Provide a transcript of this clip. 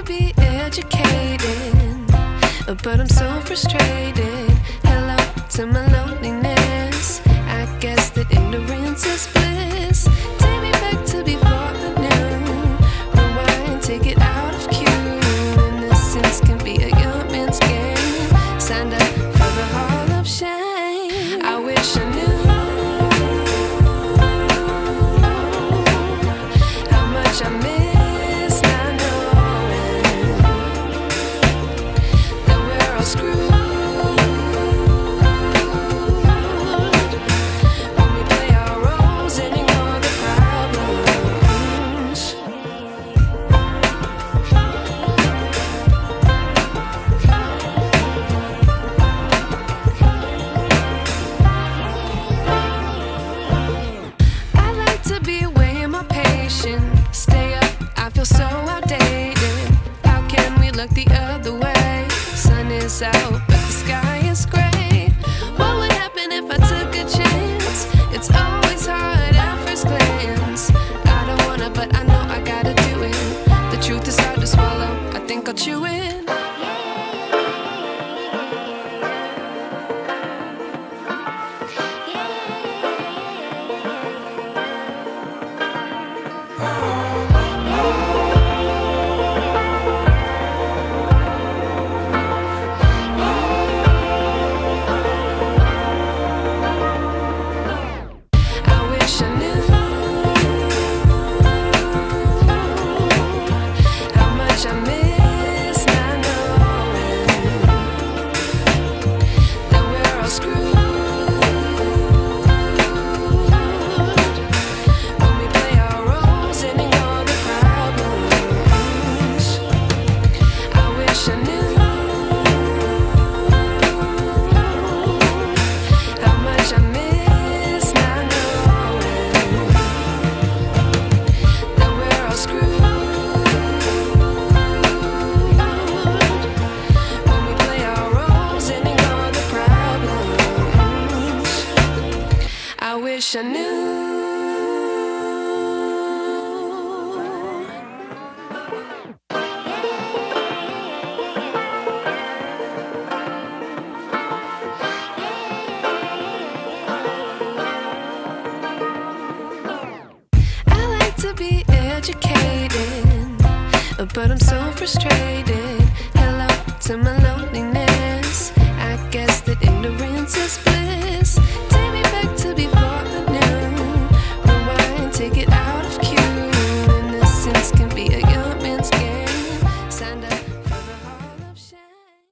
be educated, but I'm so frustrated. Hello to my loneliness. I guess that ignorance is bliss. Take me back to before I knew. Rewind, take it out of cue. Innocence can be a young man's game. Signed up for the hall of shame. I wish I knew how much I miss not knowing that we're all screwed. Stay up, I feel so outdated. How can we look the other way? Sun is out, but the sky is gray. What would happen if I took a chance? It's always hard at first glance. I don't wanna, but I know I gotta do it. The truth is hard to swallow, I think I'll chew it. I wish I knew. I like to be educated, but I'm so frustrated. Hello to my